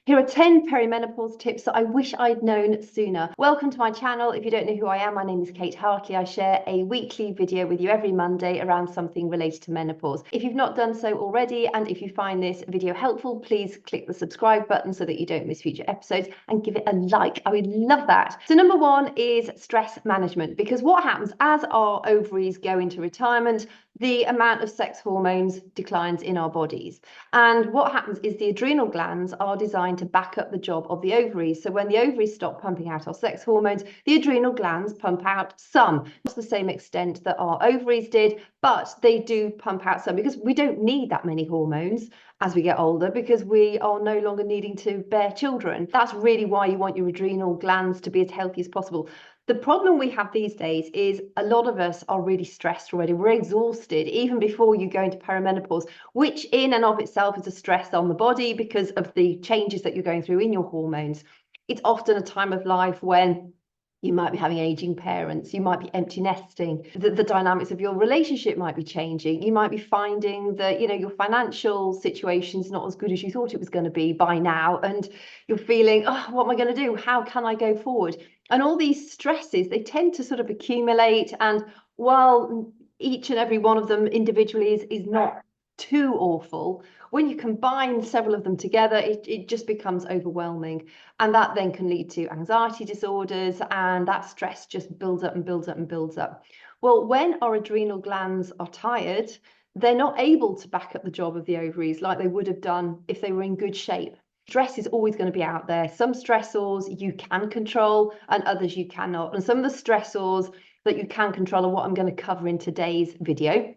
Here are 10 perimenopause tips that I wish I'd known sooner. Welcome to my channel. If you don't know who I am, my name is Kate Hartley. I share a weekly video with you every Monday around something related to menopause. If you've not done so already, and if you find this video helpful, please click the subscribe button so that you don't miss future episodes, and give it a like. I would love that. So number one is stress management, because what happens as our ovaries go into retirement, the amount of sex hormones declines in our bodies. And what happens is the adrenal glands are designed to back up the job of the ovaries. So when the ovaries stop pumping out our sex hormones, the adrenal glands pump out some, not to the same extent that our ovaries did, but they do pump out some, because we don't need that many hormones as we get older, because we are no longer needing to bear children. That's really why you want your adrenal glands to be as healthy as possible. The problem we have these days is a lot of us are really stressed already. We're exhausted even before you go into perimenopause, which in and of itself is a stress on the body because of the changes that you're going through in your hormones. It's often a time of life when you might be having aging parents, you might be empty nesting, the dynamics of your relationship might be changing. You might be finding that, your financial situation's not as good as you thought it was going to be by now, and you're feeling, oh, what am I going to do? How can I go forward? And all these stresses, they tend to sort of accumulate, and while each and every one of them individually is not too awful, when you combine several of them together, it just becomes overwhelming. And that then can lead to anxiety disorders, and that stress just builds up and builds up and builds up. Well, when our adrenal glands are tired, they're not able to back up the job of the ovaries like they would have done if they were in good shape. Stress is always going to be out there. Some stressors you can control and others you cannot. And some of the stressors that you can control are what I'm going to cover in today's video.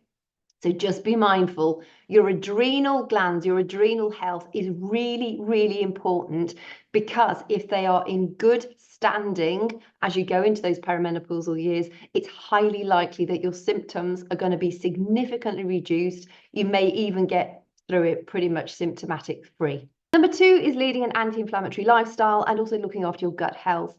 So just be mindful. Your adrenal glands, your adrenal health is really, really important, because if they are in good standing as you go into those perimenopausal years, it's highly likely that your symptoms are going to be significantly reduced. You may even get through it pretty much symptomatic free. Number two is leading an anti-inflammatory lifestyle and also looking after your gut health.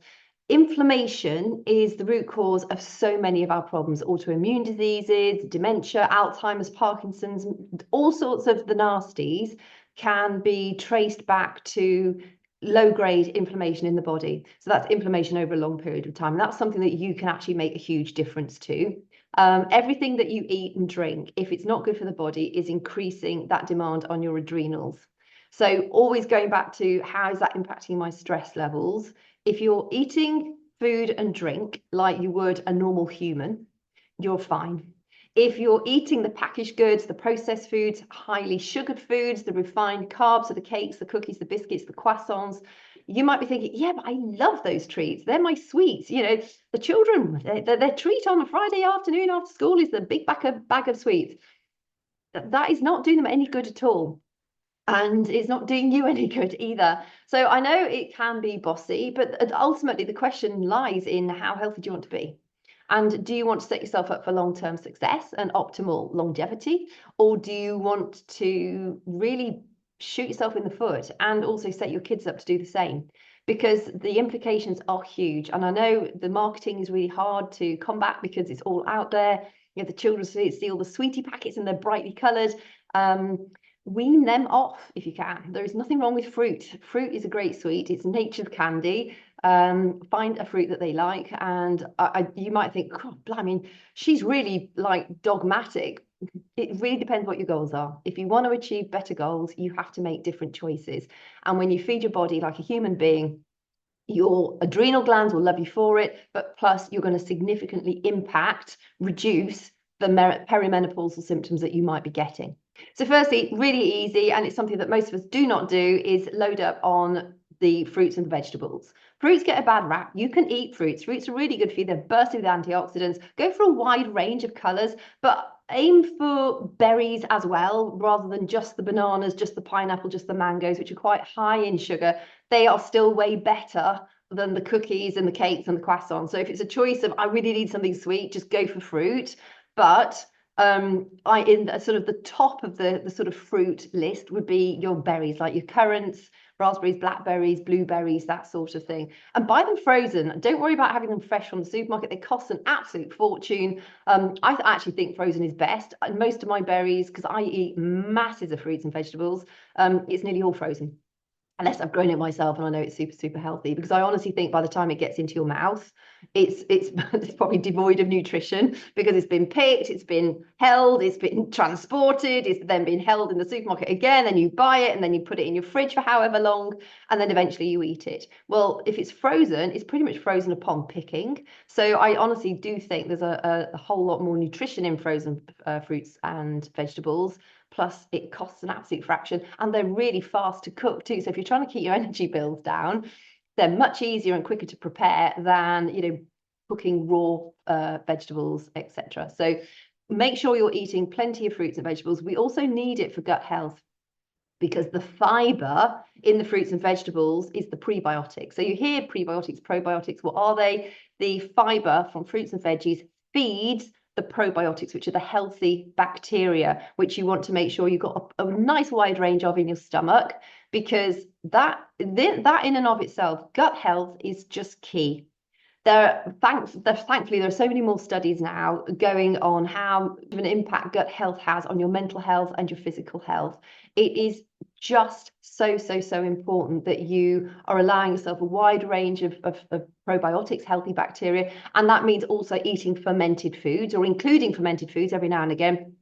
Inflammation is the root cause of so many of our problems: autoimmune diseases, dementia, Alzheimer's, Parkinson's, all sorts of the nasties can be traced back to low-grade inflammation in the body. So that's inflammation over a long period of time. And that's something that you can actually make a huge difference to. Everything that you eat and drink, if it's not good for the body, is increasing that demand on your adrenals. So always going back to how is that impacting my stress levels? If you're eating food and drink like you would a normal human, you're fine. If you're eating the packaged goods, the processed foods, highly sugared foods, the refined carbs, so the cakes, the cookies, the biscuits, the croissants, you might be thinking, yeah, but I love those treats. They're my sweets. The children, their treat on a Friday afternoon after school is the big bag of sweets. That is not doing them any good at all. And it's not doing you any good either. So I know it can be bossy, but ultimately the question lies in how healthy do you want to be? And do you want to set yourself up for long-term success and optimal longevity? Or do you want to really shoot yourself in the foot and also set your kids up to do the same? Because the implications are huge. And I know the marketing is really hard to combat because it's all out there. The children see all the sweetie packets and they're brightly coloured. Wean them off if you can. There is nothing wrong with fruit. Fruit is a great sweet. It's nature's candy. Find a fruit that they like, and you might think, God, I mean, she's really like dogmatic. It really depends what your goals are. If you want to achieve better goals, you have to make different choices. And when you feed your body like a human being, your adrenal glands will love you for it, but plus you're going to significantly reduce the perimenopausal symptoms that you might be getting. So firstly, really easy, and it's something that most of us do not do, is load up on the fruits and the vegetables. Fruits get a bad rap. You can eat fruits. Fruits are really good for you. They're bursting with antioxidants. Go for a wide range of colours, but aim for berries as well, rather than just the bananas, just the pineapple, just the mangoes, which are quite high in sugar. They are still way better than the cookies and the cakes and the croissants. So if it's a choice of, I really need something sweet, just go for fruit. But in sort of the top of the sort of fruit list would be your berries, like your currants, raspberries, blackberries, blueberries, that sort of thing. And buy them frozen. Don't worry about having them fresh from the supermarket. They cost an absolute fortune. I actually think frozen is best. And most of my berries, because I eat masses of fruits and vegetables, it's nearly all frozen. unless I've grown it myself and I know it's super, super healthy, because I honestly think by the time it gets into your mouth, it's it's probably devoid of nutrition, because it's been picked, it's been held, it's been transported, it's then been held in the supermarket again, and you buy it and then you put it in your fridge for however long, and then eventually you eat it. Well, if it's frozen, it's pretty much frozen upon picking. So I honestly do think there's a whole lot more nutrition in frozen fruits and vegetables. Plus it costs an absolute fraction, and they're really fast to cook too. So if you're trying to keep your energy bills down, they're much easier and quicker to prepare than, cooking raw vegetables, etc. So make sure you're eating plenty of fruits and vegetables. We also need it for gut health, because the fiber in the fruits and vegetables is the prebiotic. So you hear prebiotics, probiotics. What are they? The fiber from fruits and veggies feeds the probiotics, which are the healthy bacteria, which you want to make sure you've got a nice wide range of in your stomach, because that in and of itself, gut health is just key. Thankfully, there are so many more studies now going on how an impact gut health has on your mental health and your physical health. It is just so important that you are allowing yourself a wide range of probiotics, healthy bacteria, and that means also eating fermented foods, or including fermented foods every now and again.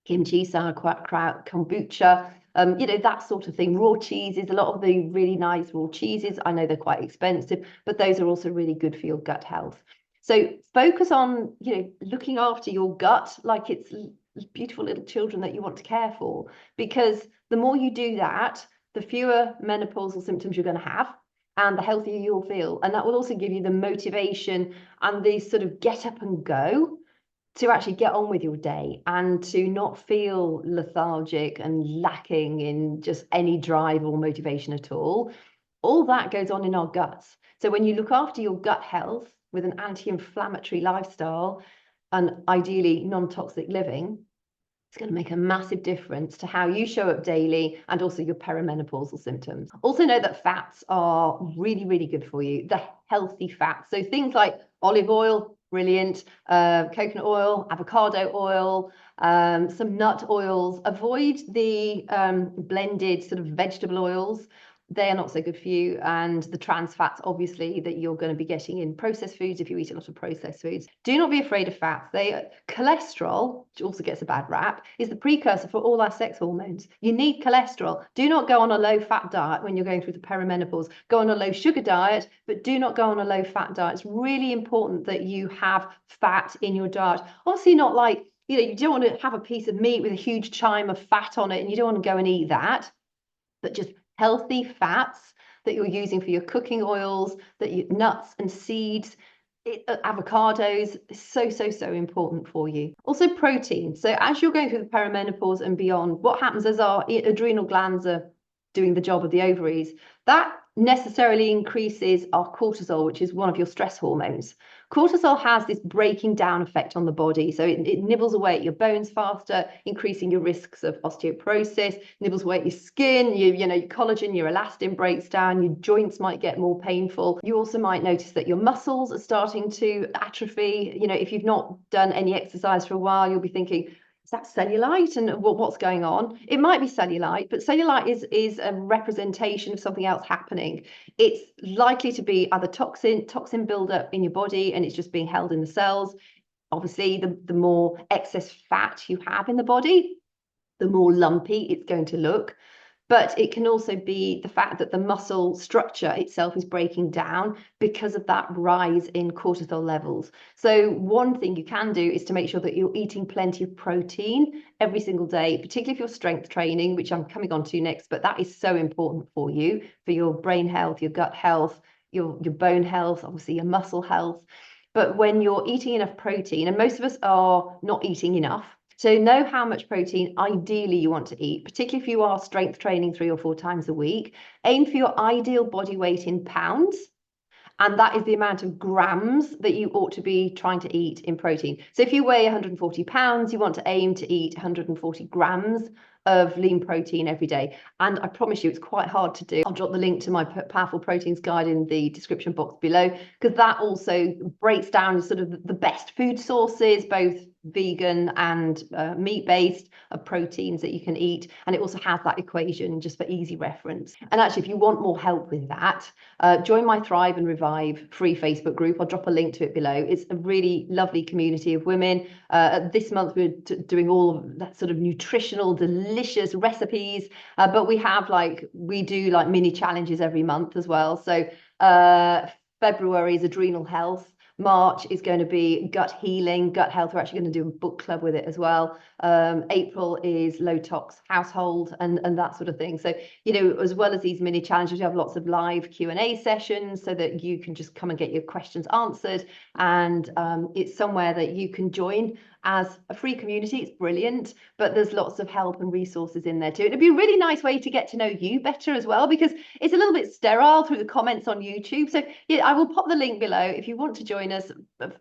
Kimchi, sauerkraut, kombucha, that sort of thing. Raw cheeses, a lot of the really nice raw cheeses, I know they're quite expensive, but those are also really good for your gut health. So focus on, looking after your gut like it's beautiful little children that you want to care for, because the more you do that, the fewer menopausal symptoms you're going to have, and the healthier you'll feel. And that will also give you the motivation and the sort of get up and go to actually get on with your day, and to not feel lethargic and lacking in just any drive or motivation at all. All that goes on in our guts. So when you look after your gut health with an anti-inflammatory lifestyle and ideally non-toxic living, it's going to make a massive difference to how you show up daily, and also your perimenopausal symptoms. Also know that fats are really, really good for you. The healthy fats. So things like olive oil, brilliant, coconut oil, avocado oil, some nut oils. Avoid the blended sort of vegetable oils. They are not so good for you. And the trans fats, obviously, that you're going to be getting in processed foods if you eat a lot of processed foods. Do not be afraid of fats. Cholesterol, which also gets a bad rap, is the precursor for all our sex hormones. You need cholesterol. Do not go on a low-fat diet when you're going through the perimenopause. Go on a low-sugar diet, but do not go on a low-fat diet. It's really important that you have fat in your diet. Obviously not like, you don't want to have a piece of meat with a huge chime of fat on it, and you don't want to go and eat that, but just healthy fats that you're using for your cooking oils, nuts and seeds, avocados, so important for you. Also protein. So as you're going through the perimenopause and beyond, what happens is our adrenal glands are doing the job of the ovaries. That necessarily increases our cortisol, which is one of your stress hormones. Cortisol has this breaking down effect on the body. So it nibbles away at your bones faster, increasing your risks of osteoporosis, nibbles away at your skin, your collagen, your elastin breaks down, your joints might get more painful. You also might notice that your muscles are starting to atrophy. If you've not done any exercise for a while, you'll be thinking, is that cellulite? And what's going on? It might be cellulite, but cellulite is a representation of something else happening. It's likely to be either toxin buildup in your body, and it's just being held in the cells. Obviously, the more excess fat you have in the body, the more lumpy it's going to look. But it can also be the fact that the muscle structure itself is breaking down because of that rise in cortisol levels. So one thing you can do is to make sure that you're eating plenty of protein every single day, particularly if you're strength training, which I'm coming on to next, but that is so important for you, for your brain health, your gut health, your bone health, obviously your muscle health. But when you're eating enough protein, and most of us are not eating enough, so know how much protein ideally you want to eat, particularly if you are strength training 3 or 4 times a week. Aim for your ideal body weight in pounds, and that is the amount of grams that you ought to be trying to eat in protein. So if you weigh 140 pounds, you want to aim to eat 140 grams of lean protein every day. And I promise you, it's quite hard to do. I'll drop the link to my Powerful Proteins guide in the description box below, because that also breaks down sort of the best food sources, both vegan and meat-based, of proteins that you can eat. And it also has that equation just for easy reference. And actually, if you want more help with that, join my Thrive and Revive free Facebook group. I'll drop a link to it below. It's a really lovely community of women. This month, we're doing all of that sort of nutritional, delicious recipes, but we do like mini challenges every month as well. So February is adrenal health. March is going to be gut healing, gut health. We're actually going to do a book club with it as well. April is low tox household and that sort of thing. So, you know, as well as these mini challenges, we have lots of live Q&A sessions so that you can just come and get your questions answered. And it's somewhere that you can join as a free community. It's brilliant, but there's lots of help and resources in there too. It'd be a really nice way to get to know you better as well, because it's a little bit sterile through the comments on YouTube. So yeah, I will pop the link below if you want to join us.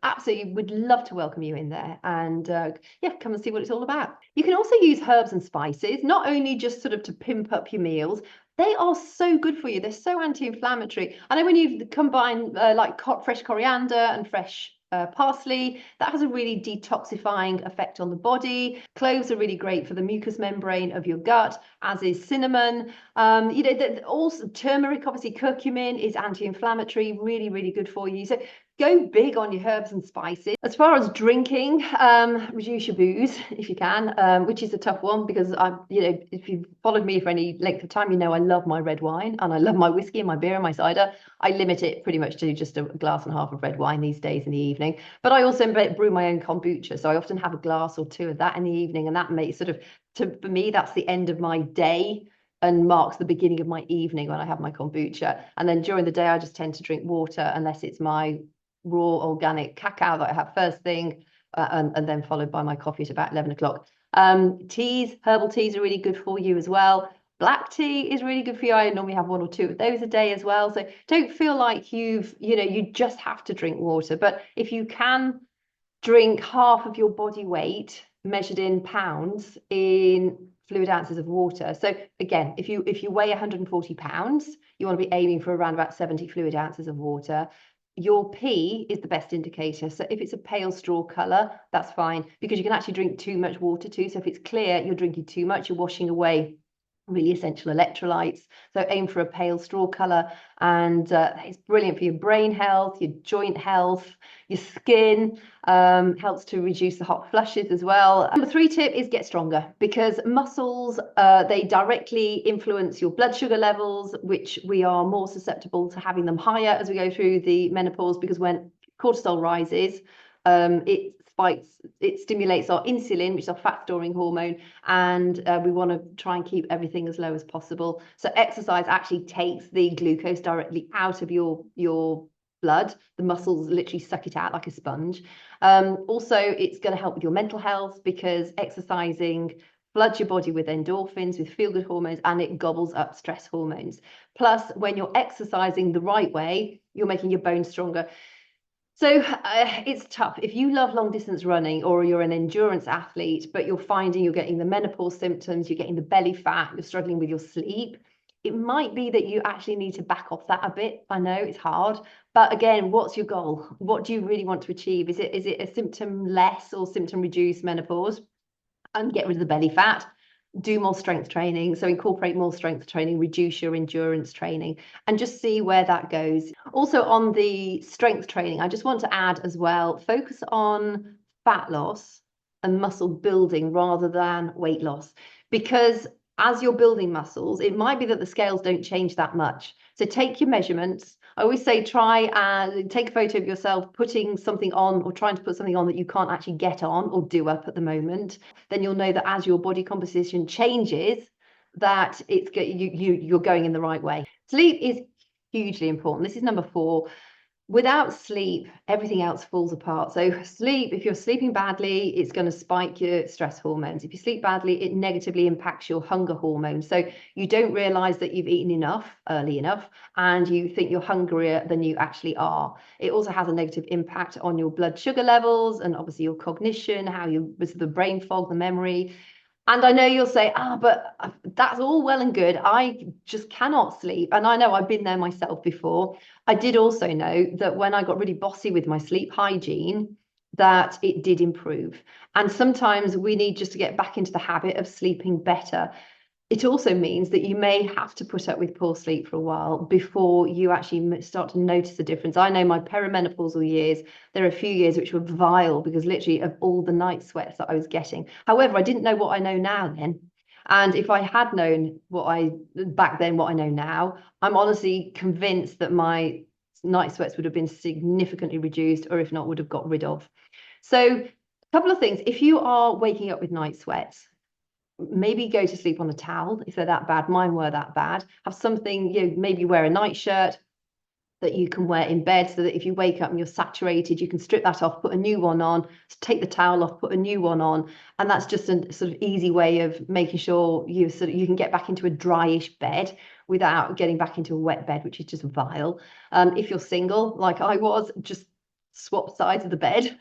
Absolutely would love to welcome you in there, and yeah, come and see what it's all about. You can also use herbs and spices, not only just sort of to pimp up your meals. They are so good for you. They're so anti-inflammatory. I know when you combine like fresh coriander and fresh parsley, that has a really detoxifying effect on the body. Cloves are really great for the mucous membrane of your gut, as is cinnamon. You know, also turmeric, obviously curcumin is anti-inflammatory, really, really good for you. So go big on your herbs and spices. As far as drinking, reduce your booze if you can, which is a tough one, because you know, if you've followed me for any length of time, you know I love my red wine and I love my whiskey and my beer and my cider. I limit it pretty much to just a glass and a half of red wine these days in the evening. But I also brew my own kombucha, so I often have a glass or two of that in the evening, and that makes sort of, for me, that's the end of my day and marks the beginning of my evening when I have my kombucha. And then during the day, I just tend to drink water, unless it's my raw organic cacao that I have first thing, and then followed by my coffee at about 11 o'clock. Teas, herbal teas are really good for you as well. Black tea is really good for you. I normally have 1 or 2 of those a day as well. So don't feel like you just have to drink water. But if you can drink half of your body weight measured in pounds in fluid ounces of water. So again, if you weigh 140 pounds, you want to be aiming for around about 70 fluid ounces of water. Your pee is the best indicator. So if it's a pale straw color, that's fine, because you can actually drink too much water too. So if it's clear, you're drinking too much, you're washing away really essential electrolytes. So aim for a pale straw color, and it's brilliant for your brain health, your joint health, your skin. Helps to reduce the hot flushes as well. Number 3 tip is get stronger, because muscles, they directly influence your blood sugar levels, which we are more susceptible to having them higher as we go through the menopause, because when cortisol rises, it stimulates our insulin, which is our fat storing hormone, and we want to try and keep everything as low as possible. So exercise actually takes the glucose directly out of your blood. The muscles literally suck it out like a sponge. Also, it's going to help with your mental health, because exercising floods your body with endorphins, with feel-good hormones, and it gobbles up stress hormones. Plus, when you're exercising the right way, you're making your bones stronger. So it's tough. If you love long distance running, or you're an endurance athlete, but you're finding you're getting the menopause symptoms, you're getting the belly fat, you're struggling with your sleep, it might be that you actually need to back off that a bit. I know it's hard, but again, what's your goal? What do you really want to achieve? Is it a symptom less or symptom reduced menopause? And get rid of the belly fat. Do more strength training. So incorporate more strength training, reduce your endurance training, and just see where that goes. Also, on the strength training, I just want to add as well, focus on fat loss and muscle building rather than weight loss, because as you're building muscles, it might be that the scales don't change that much. So take your measurements. I always say, try and take a photo of yourself putting something on, or trying to put something on that you can't actually get on or do up at the moment. Then you'll know that as your body composition changes, that you're going in the right way. Sleep is hugely important. This is number 4. Without sleep, everything else falls apart. So sleep, if you're sleeping badly, it's going to spike your stress hormones. If you sleep badly, it negatively impacts your hunger hormones. So you don't realize that you've eaten enough early enough, and you think you're hungrier than you actually are. It also has a negative impact on your blood sugar levels, and obviously your cognition, how you, with the brain fog, the memory. And I know you'll say, but that's all well and good. I just cannot sleep. And I know I've been there myself before. I did also know that when I got really bossy with my sleep hygiene, that it did improve. And sometimes we need just to get back into the habit of sleeping better. It also means that you may have to put up with poor sleep for a while before you actually start to notice a difference. I know my perimenopausal years, there are a few years which were vile because literally of all the night sweats that I was getting. However, I didn't know what I know now then. And if I had known what I back then, what I know now, I'm honestly convinced that my night sweats would have been significantly reduced, or if not, would have got rid of. So, a couple of things. If you are waking up with night sweats, maybe go to sleep on a towel if they're that bad. Mine were that bad. Have something, maybe wear a nightshirt that you can wear in bed so that if you wake up and you're saturated, you can strip that off, put a new one on, take the towel off, put a new one on. And that's just a sort of easy way of making sure you can get back into a dryish bed without getting back into a wet bed, which is just vile. If you're single, like I was, just swap sides of the bed.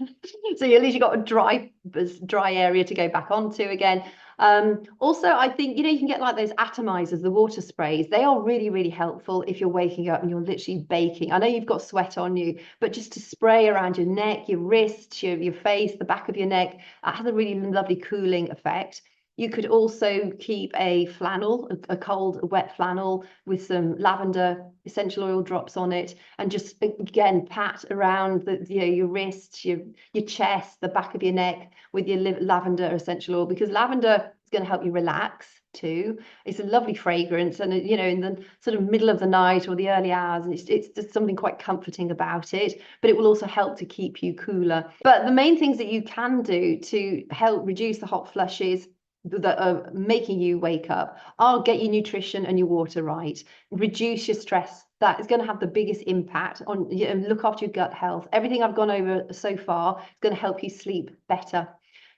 So at least you've got a dry area to go back onto again. Also, I think, you can get like those atomizers, the water sprays. They are really, really helpful if you're waking up and you're literally baking. I know you've got sweat on you, but just to spray around your neck, your wrists, your face, the back of your neck, that has a really lovely cooling effect. You could also keep a flannel, a cold, wet flannel with some lavender essential oil drops on it, and just again pat around your wrists, your chest, the back of your neck with your lavender essential oil, because lavender is going to help you relax too. It's a lovely fragrance, and in the sort of middle of the night or the early hours, it's just something quite comforting about it, but it will also help to keep you cooler. But the main things that you can do to help reduce the hot flushes that are making you wake up are get your nutrition and your water right, reduce your stress. That is going to have the biggest impact on you, and look after your gut health. Everything I've gone over so far is going to help you sleep better.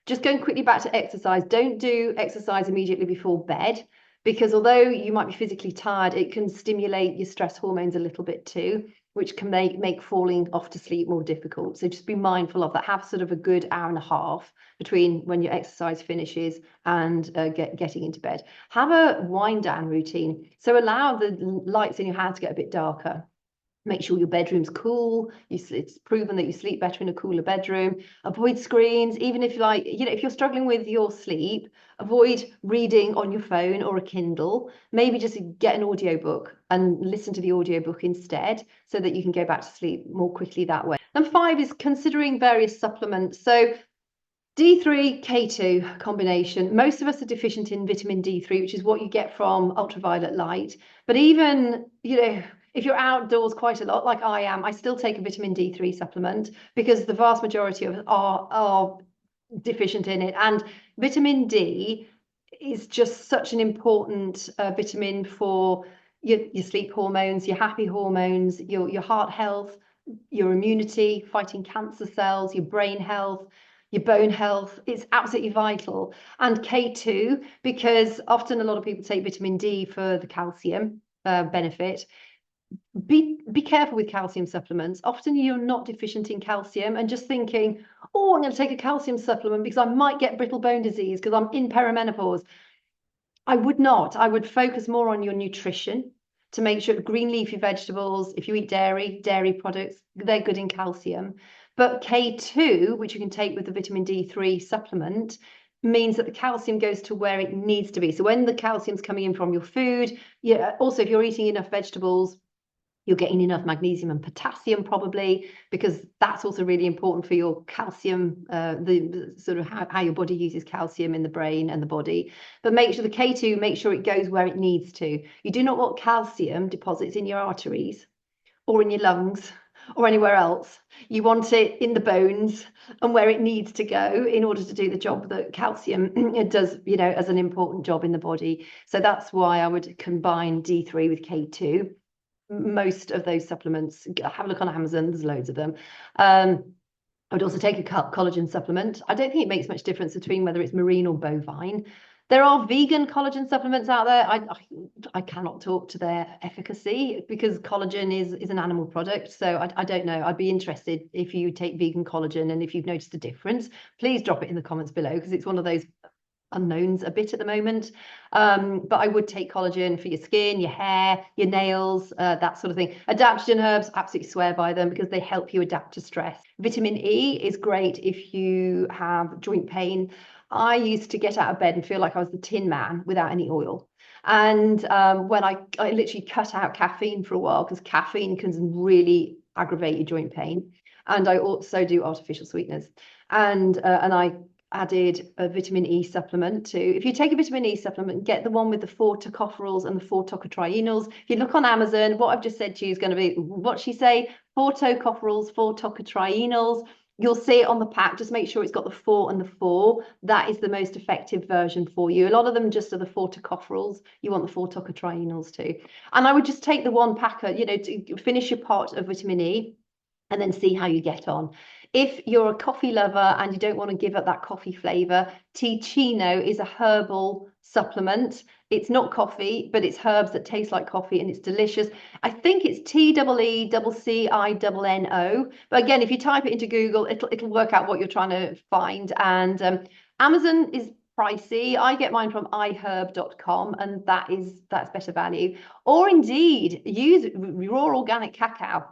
Just going quickly back to exercise, don't do exercise immediately before bed, because although you might be physically tired, it can stimulate your stress hormones a little bit too, which can make falling off to sleep more difficult. So just be mindful of that. Have sort of a good hour and a half between when your exercise finishes and getting into bed. Have a wind down routine. So allow the lights in your house to get a bit darker. Make sure your bedroom's cool. It's proven that you sleep better in a cooler bedroom. Avoid screens, even if if you're struggling with your sleep, avoid reading on your phone or a Kindle. Maybe just get an audiobook and listen to the audiobook instead, so that you can go back to sleep more quickly that way. And 5 is considering various supplements. So D3, K2 combination. Most of us are deficient in vitamin D3, which is what you get from ultraviolet light. But even, if you're outdoors quite a lot, like I am, I still take a vitamin D3 supplement because the vast majority of us are deficient in it. And vitamin D is just such an important vitamin for your sleep hormones, your happy hormones, your heart health, your immunity, fighting cancer cells, your brain health, your bone health. It's absolutely vital. And K2, because often a lot of people take vitamin D for the calcium benefit. Be careful with calcium supplements. Often you're not deficient in calcium and just thinking, oh, I'm going to take a calcium supplement because I might get brittle bone disease because I'm in perimenopause. I would not. I would focus more on your nutrition to make sure green leafy vegetables, if you eat dairy products, they're good in calcium. But K2, which you can take with the vitamin D3 supplement, means that the calcium goes to where it needs to be. So when the calcium's coming in from your food, also if you're eating enough vegetables, you're getting enough magnesium and potassium probably, because that's also really important for your calcium, the sort of how your body uses calcium in the brain and the body. But make sure the K2, make sure it goes where it needs to. You do not want calcium deposits in your arteries or in your lungs or anywhere else. You want it in the bones and where it needs to go in order to do the job that calcium does, as an important job in the body. So that's why I would combine D3 with K2. Most of those supplements, have a look on Amazon, there's loads of them. I would also take a collagen supplement. I don't think it makes much difference between whether it's marine or bovine. There are vegan collagen supplements out there. I cannot talk to their efficacy because collagen is an animal product. So I don't know. I'd be interested if you take vegan collagen and if you've noticed a difference. Please drop it in the comments below, because it's one of those unknowns a bit at the moment. But I would take collagen for your skin, your hair, your nails, that sort of thing. Adaptogen herbs, absolutely swear by them because they help you adapt to stress. Vitamin E is great if you have joint pain. I used to get out of bed and feel like I was the Tin Man without any oil. And when I literally cut out caffeine for a while, because caffeine can really aggravate your joint pain. And I also do artificial sweeteners. And I added a vitamin E supplement too. If you take a vitamin E supplement, get the one with the 4 tocopherols and the 4 tocotrienols. If you look on Amazon, what I've just said to you is going to be, what she say, 4 tocopherols, 4 tocotrienols. You'll see it on the pack. Just make sure it's got the 4 and the 4. That is the most effective version for you. A lot of them just are the 4 tocopherols. You want the 4 tocotrienols too. And I would just take the one packer, you know, to finish your pot of vitamin E and then see how you get on. If you're a coffee lover and you don't want to give up that coffee flavor, Tea-Chino is a herbal supplement. It's not coffee, but it's herbs that taste like coffee and it's delicious. I think it's TEECCINNO. But again, if you type it into Google, it'll work out what you're trying to find. And Amazon is pricey. I get mine from iherb.com, and that's better value. Or indeed, use raw organic cacao.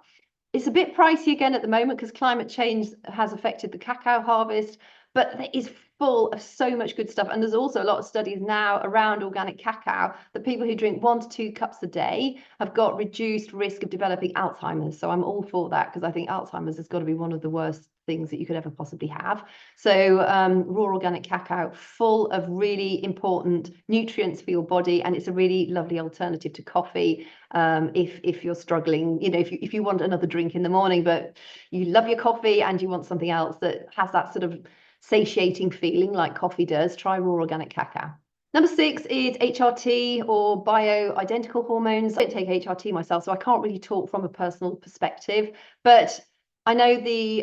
It's a bit pricey again at the moment because climate change has affected the cacao harvest, but it is full of so much good stuff. And there's also a lot of studies now around organic cacao that people who drink 1 to 2 cups a day have got reduced risk of developing Alzheimer's. So I'm all for that because I think Alzheimer's has got to be one of the worst things that you could ever possibly have. So raw organic cacao, full of really important nutrients for your body, and it's a really lovely alternative to coffee. If you're struggling, you know, if you want another drink in the morning, but you love your coffee and you want something else that has that sort of satiating feeling like coffee does, try raw organic cacao. Number 6 is HRT or bioidentical hormones. I don't take HRT myself, so I can't really talk from a personal perspective, but I know the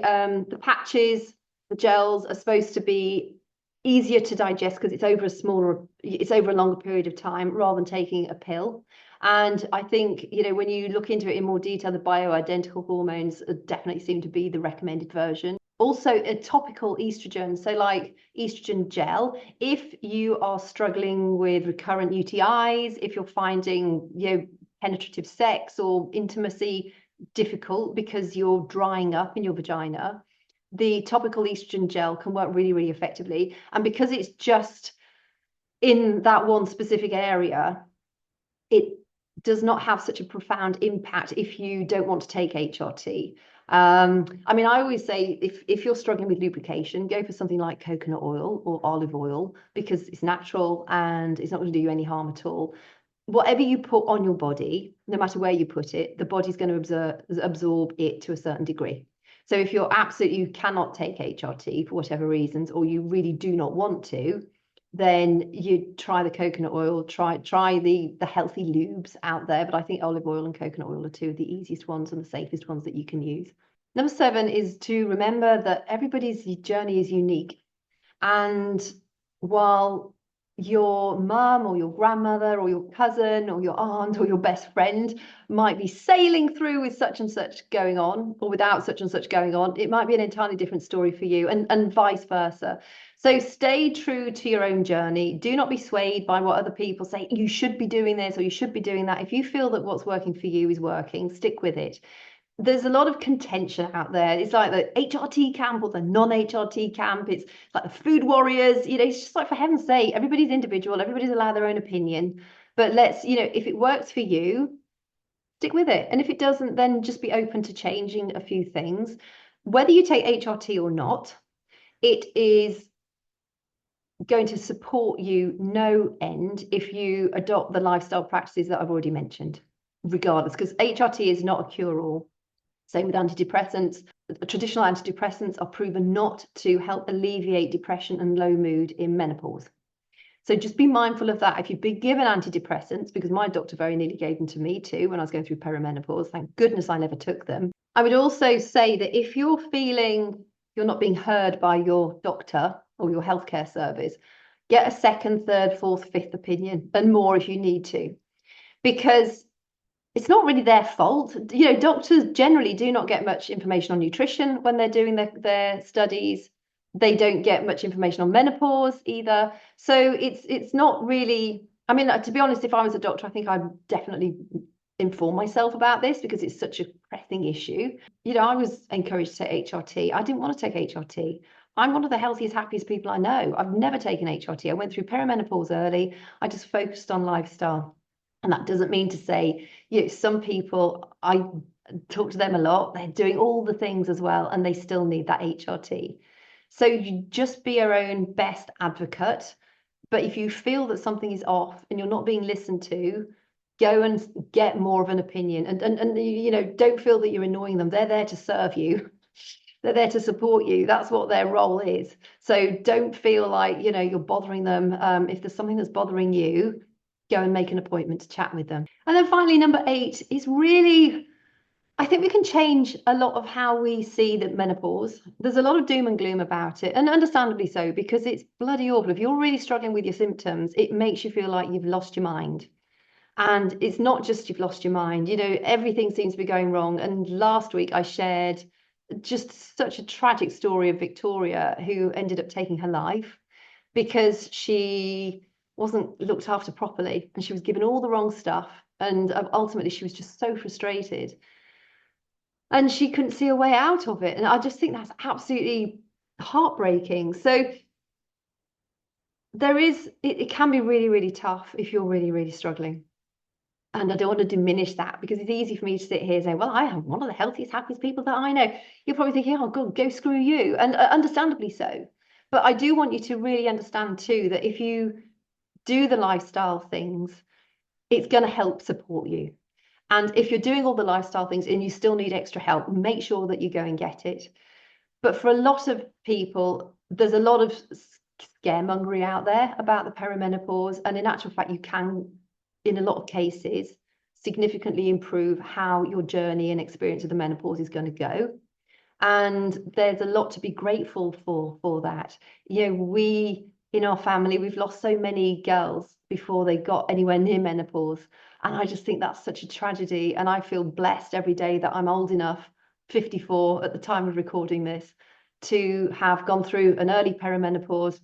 patches, the gels are supposed to be easier to digest because it's over a longer period of time rather than taking a pill. And I think, you know, when you look into it in more detail, the bioidentical hormones definitely seem to be the recommended version. Also, a topical estrogen, so like estrogen gel, if you are struggling with recurrent UTIs, if you're finding, you know, penetrative sex or intimacy difficult because you're drying up in your vagina, the topical estrogen gel can work really, really effectively. And because it's just in that one specific area, it does not have such a profound impact if you don't want to take HRT. I mean, I always say if you're struggling with lubrication, go for something like coconut oil or olive oil because it's natural and it's not going to do you any harm at all. Whatever you put on your body, no matter where you put it, the body's going to absorb it to a certain degree. So if you cannot take HRT for whatever reasons, or you really do not want to, then you try the coconut oil, try the healthy lubes out there. But I think olive oil and coconut oil are 2 of the easiest ones and the safest ones that you can use. Number 7 is to remember that everybody's journey is unique. And while your mum or your grandmother or your cousin or your aunt or your best friend might be sailing through with such and such going on or without such and such going on, it might be an entirely different story for you, and vice versa. So stay true to your own journey. Do not be swayed by what other people say. You should be doing this or you should be doing that. If you feel that what's working for you is working, stick with it. There's a lot of contention out there. It's like the HRT camp or the non-HRT camp. It's like the food warriors. You know, it's just like, for heaven's sake, everybody's individual. Everybody's allowed their own opinion. But let's, you know, if it works for you, stick with it. And if it doesn't, then just be open to changing a few things. Whether you take HRT or not, it is going to support you no end if you adopt the lifestyle practices that I've already mentioned, regardless, because HRT is not a cure-all. Same with antidepressants. Traditional antidepressants are proven not to help alleviate depression and low mood in menopause. So just be mindful of that. If you've been given antidepressants, because my doctor very nearly gave them to me too when I was going through perimenopause, thank goodness I never took them. I would also say that if you're feeling you're not being heard by your doctor or your healthcare service, get a second, third, fourth, fifth opinion and more if you need to, because it's not really their fault. You know, doctors generally do not get much information on nutrition when they're doing their studies. They don't get much information on menopause either. So it's not really, I mean, to be honest, if I was a doctor, I think I'd definitely inform myself about this because it's such a pressing issue. You know, I was encouraged to take HRT. I didn't want to take HRT. I'm one of the healthiest, happiest people I know. I've never taken HRT. I went through perimenopause early. I just focused on lifestyle. And that doesn't mean to say, you know, some people, I talk to them a lot, they're doing all the things as well, and they still need that HRT. So you just be your own best advocate. But if you feel that something is off and you're not being listened to, go and get more of an opinion. And you know, don't feel that you're annoying them. They're there to serve you. They're there to support you. That's what their role is. So don't feel like, you know, you're bothering them. If there's something that's bothering you, go and make an appointment to chat with them. And then finally, number 8 is really, I think we can change a lot of how we see the menopause. There's a lot of doom and gloom about it, and understandably so, because it's bloody awful. If you're really struggling with your symptoms, it makes you feel like you've lost your mind. And it's not just you've lost your mind, you know, everything seems to be going wrong. And last week I shared just such a tragic story of Victoria, who ended up taking her life because she wasn't looked after properly and she was given all the wrong stuff. And ultimately, she was just so frustrated and she couldn't see a way out of it. And I just think that's absolutely heartbreaking. So it can be really, really tough if you're really, really struggling. And I don't want to diminish that because it's easy for me to sit here and say, well, I am one of the healthiest, happiest people that I know. You're probably thinking, oh, God, go screw you. And understandably so. But I do want you to really understand too that if you do the lifestyle things, it's going to help support you. And if you're doing all the lifestyle things and you still need extra help, make sure that you go and get it. But for a lot of people, there's a lot of scaremongering out there about the perimenopause. And in actual fact, you can, in a lot of cases, significantly improve how your journey and experience of the menopause is going to go. And there's a lot to be grateful for that. You know, we in our family, we've lost so many girls before they got anywhere near menopause. And I just think that's such a tragedy. And I feel blessed every day that I'm old enough, 54 at the time of recording this, to have gone through an early perimenopause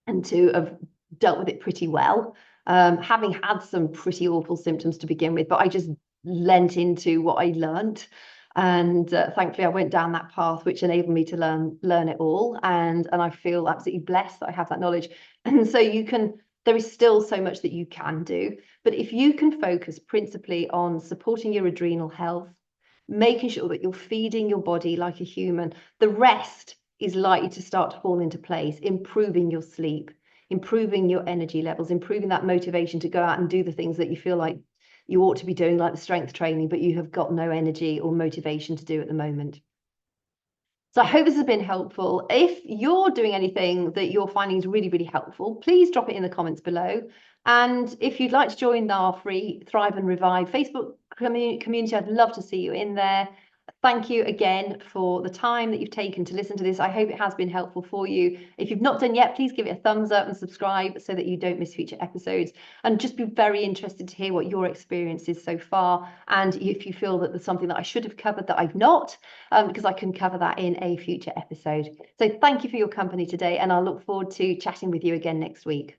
and to have dealt with it pretty well, having had some pretty awful symptoms to begin with, but I just lent into what I learned. And thankfully, I went down that path, which enabled me to learn it all. And I feel absolutely blessed that I have that knowledge. And so there is still so much that you can do. But if you can focus principally on supporting your adrenal health, making sure that you're feeding your body like a human, the rest is likely to start to fall into place, improving your sleep, improving your energy levels, improving that motivation to go out and do the things that you feel like you ought to be doing, like the strength training, but you have got no energy or motivation to do at the moment. So I hope this has been helpful. If you're doing anything that you're finding is really, really helpful, please drop it in the comments below. And if you'd like to join our free Thrive and Revive Facebook community, I'd love to see you in there. Thank you again for the time that you've taken to listen to this. I hope it has been helpful for you. If you've not done yet, please give it a thumbs up and subscribe so that you don't miss future episodes. And just be very interested to hear what your experience is so far. And if you feel that there's something that I should have covered that I've not, because I can cover that in a future episode. So thank you for your company today, and I look forward to chatting with you again next week.